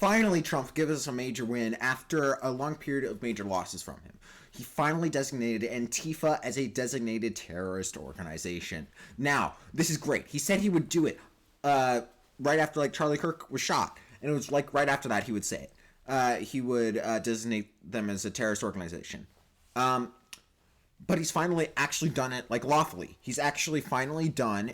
finally Trump gives us a major win after a long period of major losses from him. He finally designated Antifa as a designated terrorist organization. Now, this is great. He said he would do it right after like Charlie Kirk was shot, and it was like right after that he would say it. He would designate them as a terrorist organization. But he's finally actually done it like lawfully. He's actually finally done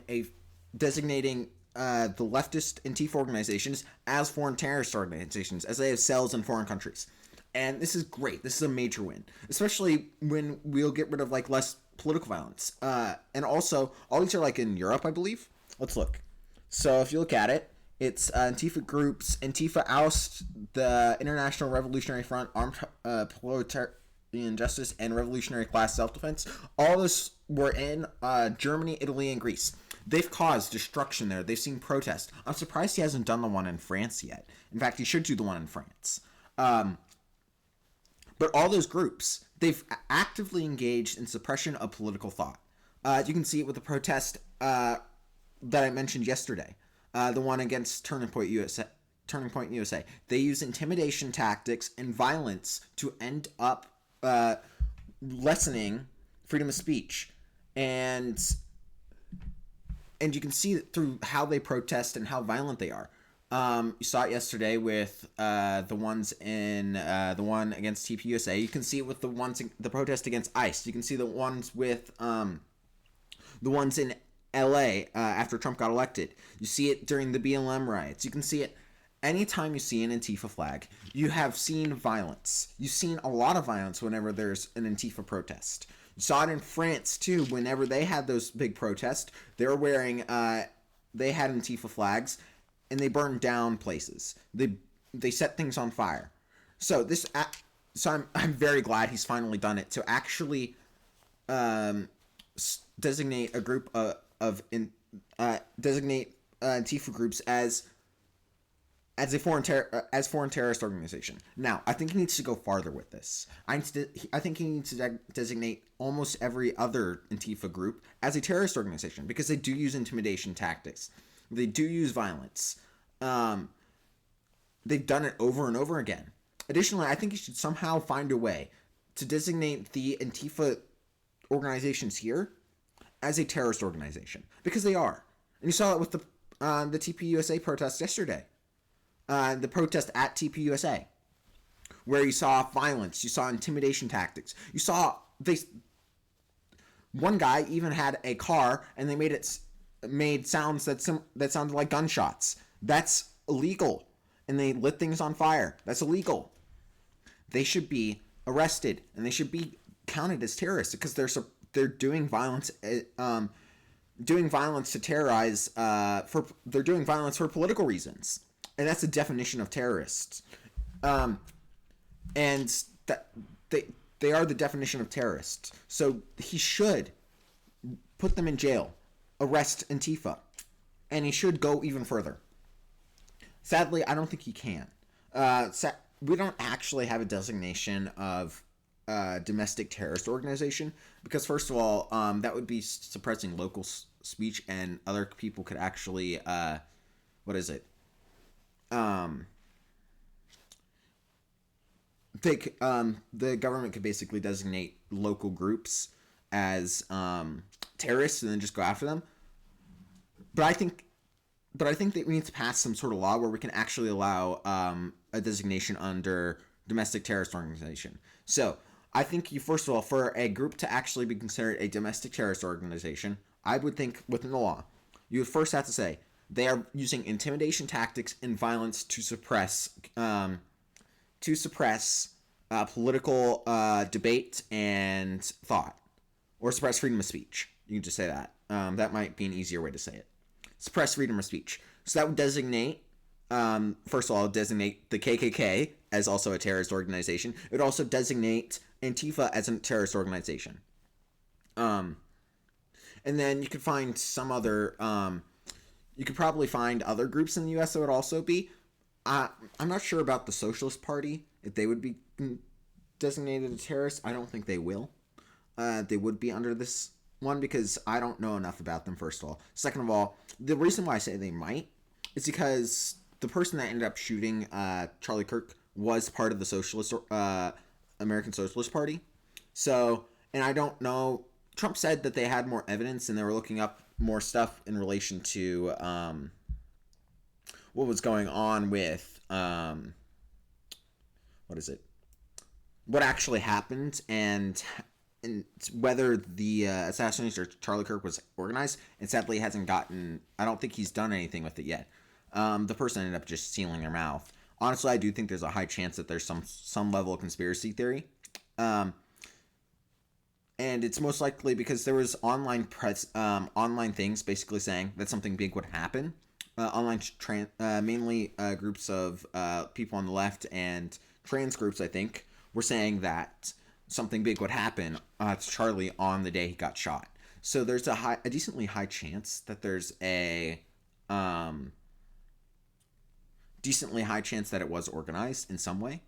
designating the leftist Antifa organizations as foreign terrorist organizations, as they have cells in foreign countries. And this is great. This is a major win, especially when we'll get rid of like less political violence. And also, all these are like in Europe, I believe. Let's look. So if you look at it, it's Antifa groups. Antifa oust the International Revolutionary Front, Armed Proletarian Justice, and Revolutionary Class Self-Defense. All this were in Germany, Italy, and Greece. They've caused destruction there. They've seen protests. I'm surprised he hasn't done the one in France yet. In fact, he should do the one in France. But all those groups, they've actively engaged in suppression of political thought. You can see it with the protest that I mentioned yesterday, the one against Turning Point USA. They use intimidation tactics and violence to end up lessening freedom of speech, and you can see it through how they protest and how violent they are. You saw it yesterday with the ones in the one against TPUSA. You can see it with the protest against ICE. You can see the ones with the ones in LA after Trump got elected. You see it during the BLM riots. You can see it anytime you see an Antifa flag. You have seen violence. You've seen a lot of violence whenever there's an Antifa protest. You saw it in France too. Whenever they had those big protests, they were wearing they had Antifa flags, and they burned down places. They set things on fire. So I'm very glad he's finally done it, to actually designate a group designate Antifa groups as foreign terrorist organization. Now, I think he needs to go farther with this. I think he needs to designate almost every other Antifa group as a terrorist organization, because they do use intimidation tactics. They do use violence. They've done it over and over again. Additionally, I think he should somehow find a way to designate the Antifa organizations here as a terrorist organization, because they are. And you saw it with the TPUSA protest yesterday. The protest at TPUSA, where you saw violence, you saw intimidation tactics. You saw one guy even had a car, and they made sounds that sounded like gunshots. That's illegal. And they lit things on fire. That's illegal. They should be arrested, and they should be counted as terrorists, because they're doing violence. Doing violence to terrorize. They're doing violence for political reasons, and that's the definition of terrorists. And that they are the definition of terrorists. So he should put them in jail, arrest Antifa, and he should go even further. Sadly, I don't think he can. We don't actually have a designation of domestic terrorist organization, because first of all, that would be suppressing local speech, and other people could actually the government could basically designate local groups as terrorists and then just go after them. But I think that we need to pass some sort of law where we can actually allow a designation under domestic terrorist organization. So I think first of all, for a group to actually be considered a domestic terrorist organization, I would think within the law, you would first have to say they are using intimidation tactics and violence to suppress political debate and thought, or suppress freedom of speech. You can just say that. That might be an easier way to say it. Suppress freedom of speech. So that would designate, first of all, designate the KKK as also a terrorist organization. It would also designate Antifa as a terrorist organization. And then you could find some other, you could probably find other groups in the U.S. that would also be. I'm not sure about the Socialist Party, if they would be designated as terrorists. I don't think they will. They would be under this one, because I don't know enough about them, first of all. Second of all, the reason why I say they might is because the person that ended up shooting Charlie Kirk was part of the American Socialist Party. So, and I don't know. Trump said that they had more evidence and they were looking up more stuff in relation to what was going on with what is it? What actually happened and whether the assassination of Charlie Kirk was organized. And sadly, he hasn't gotten. I don't think he's done anything with it yet. The person ended up just sealing their mouth. Honestly, I do think there's a high chance that there's some level of conspiracy theory. And it's most likely because there was online things basically saying that something big would happen. Mainly groups of people on the left and trans groups, I think, were saying that something big would happen to Charlie on the day he got shot. So there's a decently high chance that there's a decently high chance that it was organized in some way.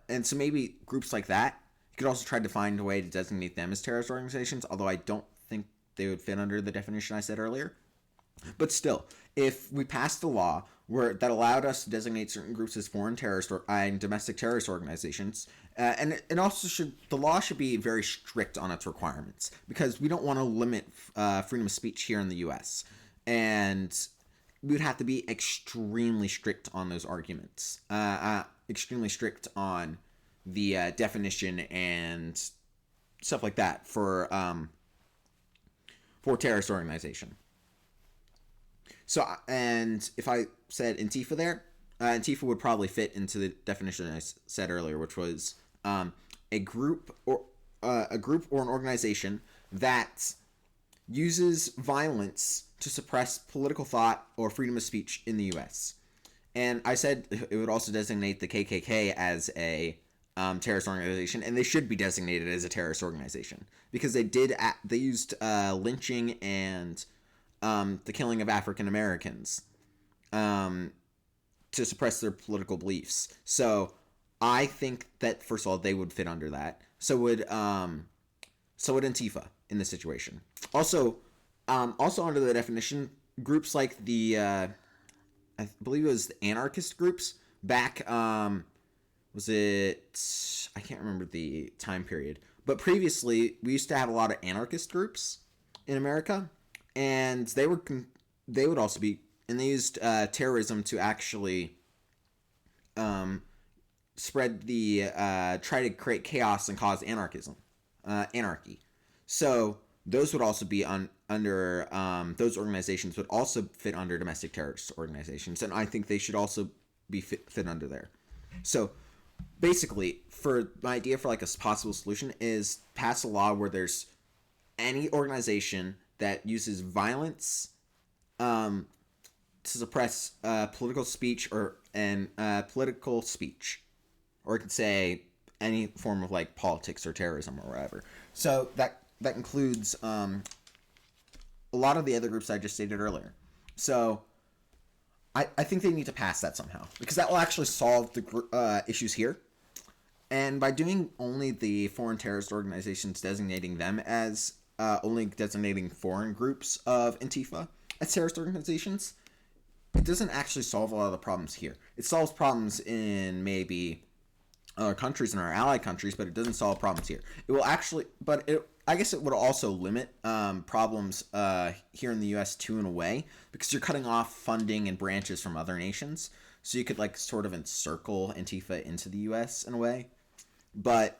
And so maybe groups like that, you could also try to find a way to designate them as terrorist organizations, although I don't think they would fit under the definition I said earlier. But still, if we passed a law that allowed us to designate certain groups as foreign terrorist and domestic terrorist organizations, and the law should be very strict on its requirements, because we don't want to limit freedom of speech here in the U.S. And we would have to be extremely strict on those arguments, extremely strict on the definition and stuff like that for terrorist organization. So, and if I said Antifa there, Antifa would probably fit into the definition I said earlier, which was a group or an organization that uses violence to suppress political thought or freedom of speech in the U.S. And I said it would also designate the KKK as a terrorist organization, and they should be designated as a terrorist organization because they used lynching and the killing of African Americans to suppress their political beliefs. So I think that first of all they would fit under that. So would Antifa in this situation. Also under the definition, groups like the I believe it was the anarchist groups back was it, I can't remember the time period, but previously we used to have a lot of anarchist groups in America, and they would also be, and they used terrorism to actually spread try to create chaos and cause anarchy. So those would also be under those organizations would also fit under domestic terrorist organizations, and I think they should also be fit under there. So basically, for my idea for like a possible solution is pass a law where there's any organization that uses violence to suppress political speech or it could say any form of like politics or terrorism or whatever. So that includes a lot of the other groups I just stated earlier. So I think they need to pass that somehow, because that will actually solve the issues here. And by doing only the foreign terrorist organizations, designating them as only designating foreign groups of Antifa as terrorist organizations, it doesn't actually solve a lot of the problems here. It solves problems in maybe other countries and our allied countries, but it doesn't solve problems here. It will actually, I guess it would also limit problems here in the U.S. too, in a way, because you're cutting off funding and branches from other nations. So you could like sort of encircle Antifa into the U.S. in a way. But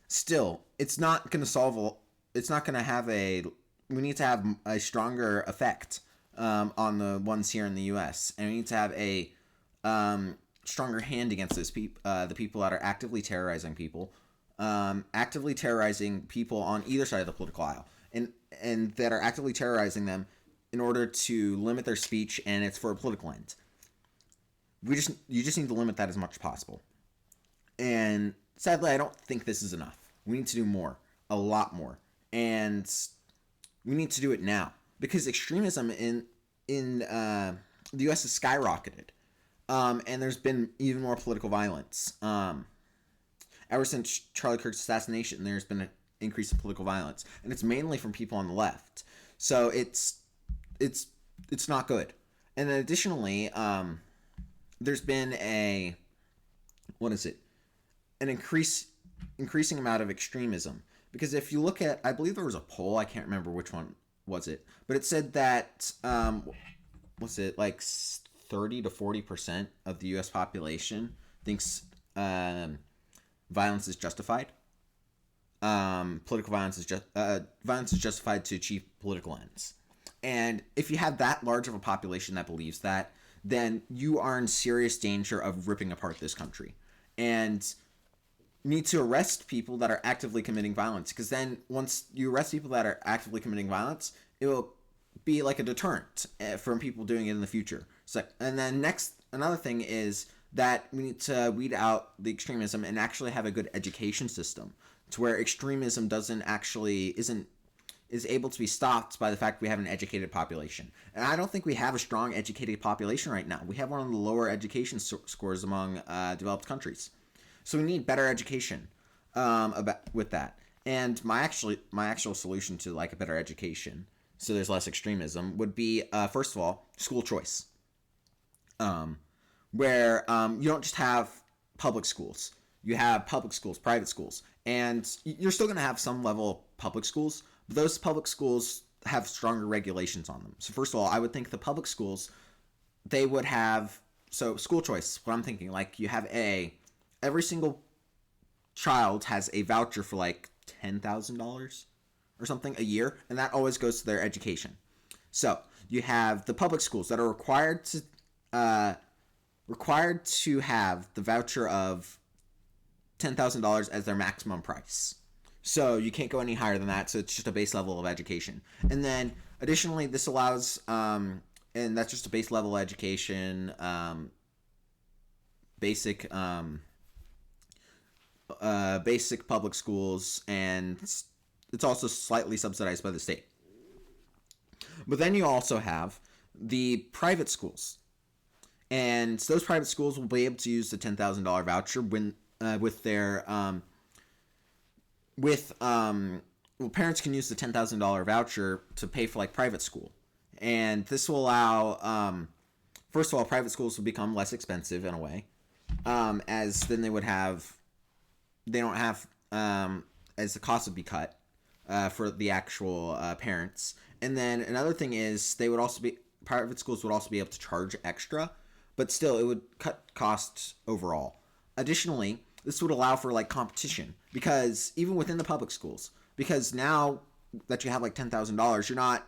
still, it's not going to solve. It's not going to have a. We need to have a stronger effect on the ones here in the U.S. and we need to have a stronger hand against those the people that are actively terrorizing people on either side of the political aisle, and that are actively terrorizing them in order to limit their speech, and it's for a political end. You just need to limit that as much as possible. And sadly, I don't think this is enough. We need to do more, a lot more, and we need to do it now, because extremism in the U.S. has skyrocketed, and there's been even more political violence. Ever since Charlie Kirk's assassination, there's been an increase in political violence, and it's mainly from people on the left. So it's not good. And then additionally, there's been a what is it? An increasing amount of extremism. Because if you look at, I believe there was a poll, I can't remember which one was it, but it said that was it like 30 to 40% of the U.S. population thinks violence is justified. Political violence is justified to achieve political ends. And if you have that large of a population that believes that, then you are in serious danger of ripping apart this country. And you need to arrest people that are actively committing violence, because then once you arrest people that are actively committing violence, it will be like a deterrent from people doing it in the future. So, and then another thing is that we need to weed out the extremism and actually have a good education system to where extremism is able to be stopped by the fact we have an educated population. And I don't think we have a strong educated population right now. We have one of the lower education scores among developed countries. So we need better education with that. And my actual solution to like a better education, so there's less extremism, would be first of all school choice, where you don't just have public schools. You have public schools, private schools, and you're still going to have some level of public schools, but those public schools have stronger regulations on them. So first of all, I would think the public schools, they would have, so school choice, what I'm thinking, like you have every single child has a voucher for like $10,000 or something a year, and that always goes to their education. So you have the public schools that are required to have the voucher of $10,000 as their maximum price. So you can't go any higher than that. So it's just a base level of education. And then additionally, this allows, and that's just a base level education, basic public schools, and it's also slightly subsidized by the state. But then you also have the private schools, and those private schools will be able to use the $10,000 voucher when parents can use the $10,000 voucher to pay for like private school, and this will allow first of all, private schools will become less expensive in a way, as then they don't have as the cost would be cut for the actual parents. And then another thing is private schools would also be able to charge extra, but still it would cut costs overall. Additionally, this would allow for like competition, because even within the public schools, because now that you have like $10,000, you're not,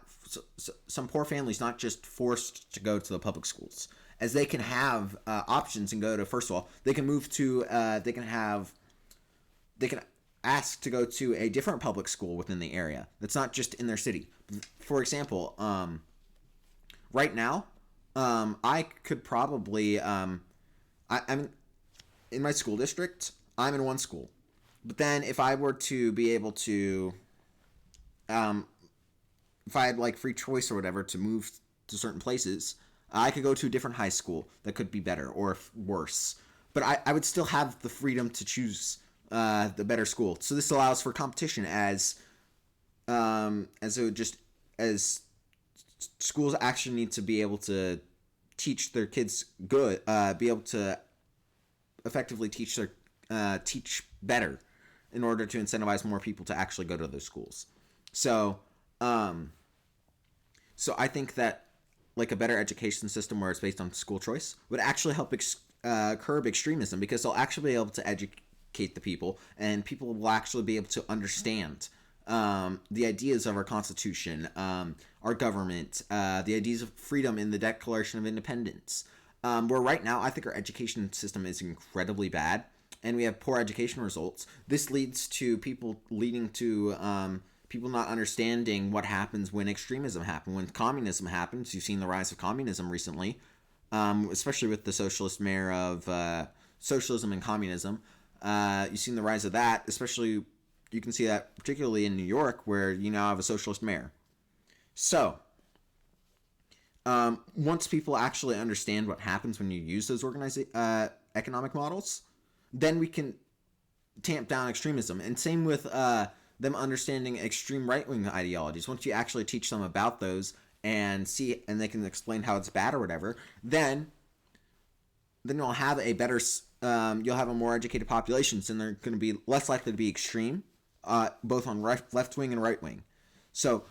some poor families not just forced to go to the public schools, as they can have options and go to, first of all, they can move to, they can ask to go to a different public school within the area that's not just in their city. For example, right now, I could probably, I'm in my school district, I'm in one school. But then if I were to be able to, if I had like free choice or whatever to move to certain places, I could go to a different high school that could be better or worse. But I would still have the freedom to choose the better school. So this allows for competition as schools actually need to be able to teach their kids good, be able to effectively teach better in order to incentivize more people to actually go to those schools. So I think that like a better education system where it's based on school choice would actually help curb extremism, because they'll actually be able to educate the people, and people will actually be able to understand the ideas of our Constitution, our government, the ideas of freedom in the Declaration of Independence. Where right now, I think our education system is incredibly bad, and we have poor education results. This leads to people not understanding what happens when extremism happens, when communism happens. You've seen the rise of communism recently, especially with the socialist mayor of socialism and communism. You've seen the rise of that, especially you can see that particularly in New York, where you now have a socialist mayor. So, once people actually understand what happens when you use those economic models, then we can tamp down extremism. And same with them understanding extreme right-wing ideologies. Once you actually teach them about those and see, and they can explain how it's bad or whatever, then you'll have a better, you'll have a more educated population, and they're going to be less likely to be extreme, both on left wing and right wing. So,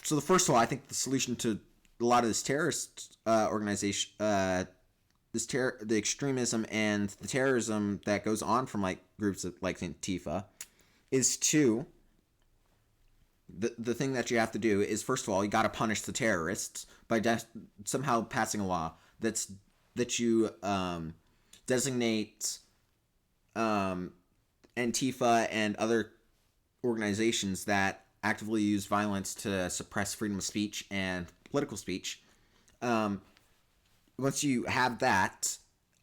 the first of all, I think the solution to a lot of this terrorist organization, the extremism and the terrorism that goes on from like groups like Antifa, is to the thing that you have to do is, first of all, you got to punish the terrorists by somehow passing a law that you designate Antifa and other organizations that actively use violence to suppress freedom of speech and political speech. Once you have that,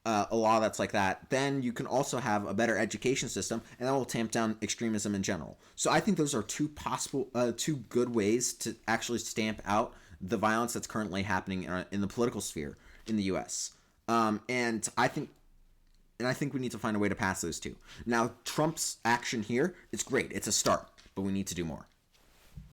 a law that's like that, then you can also have a better education system, and that will tamp down extremism in general. So I think those are two good ways to actually stamp out the violence that's currently happening in the political sphere in the U.S. And I think we need to find a way to pass those two. Now, Trump's action here is great. It's a start, but we need to do more.